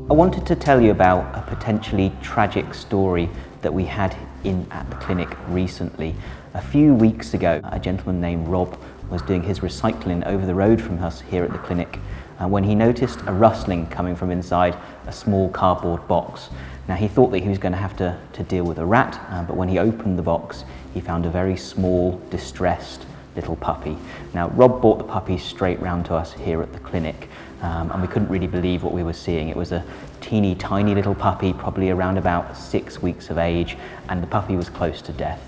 I wanted to tell you about a potentially tragic story that we had at the clinic recently. A few weeks ago, a gentleman named Rob was doing his recycling over the road from us here at the clinic when he noticed a rustling coming from inside a small cardboard box. Now he thought that he was going to have to deal with a rat, but when he opened the box he found a very small, distressed little puppy. Now Rob brought the puppy straight round to us here at the clinic, and we couldn't really believe what we were seeing. It was a teeny tiny little puppy, probably around about 6 weeks of age, and the puppy was close to death.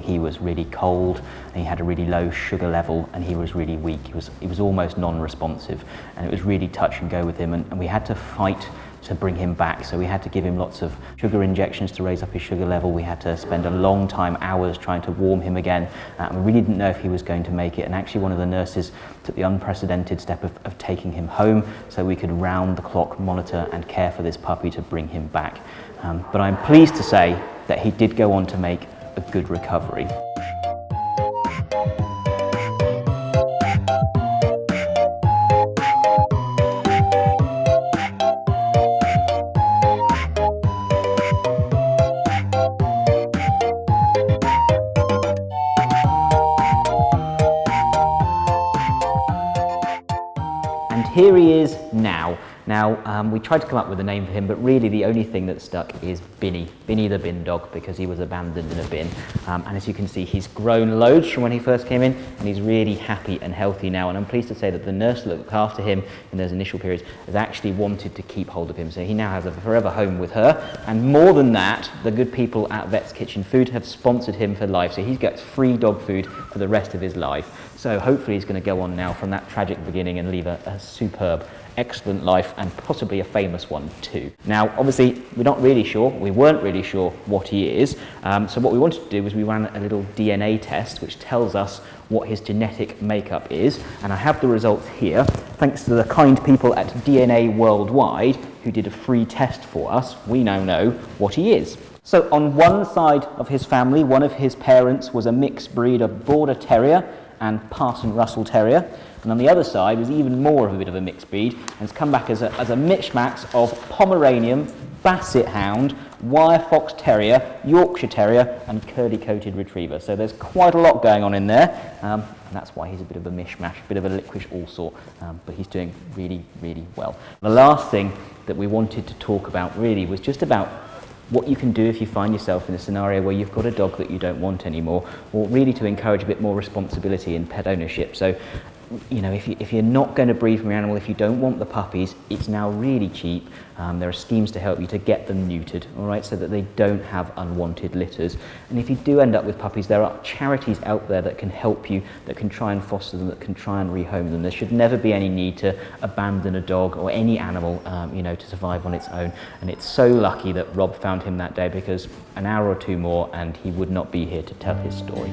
He was really cold, and he had a really low sugar level, and he was really weak. He was almost non-responsive, and it was really touch and go with him, and we had to fight to bring him back. So we had to give him lots of sugar injections to raise up his sugar level. We had to spend a long time, hours, trying to warm him again. We really didn't know if he was going to make it, and actually one of the nurses took the unprecedented step of taking him home so we could round the clock monitor and care for this puppy to bring him back. But I'm pleased to say that he did go on to make a good recovery. And here he is now. Now, we tried to come up with a name for him, but really the only thing that stuck is Binny the bin dog, because he was abandoned in a bin. And as you can see, he's grown loads from when he first came in, and he's really happy and healthy now. And I'm pleased to say that the nurse that looked after him in those initial periods has actually wanted to keep hold of him. So he now has a forever home with her. And more than that, the good people at Vet's Kitchen Food have sponsored him for life. So he gets free dog food for the rest of his life. So hopefully he's going to go on now from that tragic beginning and leave a superb, excellent life, and possibly a famous one too. Now obviously we weren't really sure what he is, so what we wanted to do was we ran a little DNA test which tells us what his genetic makeup is, and I have the results here thanks to the kind people at DNA Worldwide who did a free test for us. We now know what he is. So on one side of his family, one of his parents was a mixed breed of Border Terrier and Parson Russell Terrier, and on the other side was even more of a bit of a mixed breed, and it's come back as a mishmash of Pomeranian, Basset Hound, Wire Fox Terrier, Yorkshire Terrier and Curly-Coated Retriever. So there's quite a lot going on in there, and that's why he's a bit of a mishmash, a bit of a licorice all sort, but he's doing really, really well. The last thing that we wanted to talk about really was just about what you can do if you find yourself in a scenario where you've got a dog that you don't want anymore, or really to encourage a bit more responsibility in pet ownership. So, you know, if you're not going to breed from your animal, if you don't want the puppies, it's now really cheap. There are schemes to help you to get them neutered, all right, so that they don't have unwanted litters. And if you do end up with puppies, there are charities out there that can help you, that can try and foster them, that can try and rehome them. There should never be any need to abandon a dog or any animal, you know, to survive on its own. And it's so lucky that Rob found him that day, because an hour or two more and he would not be here to tell his story.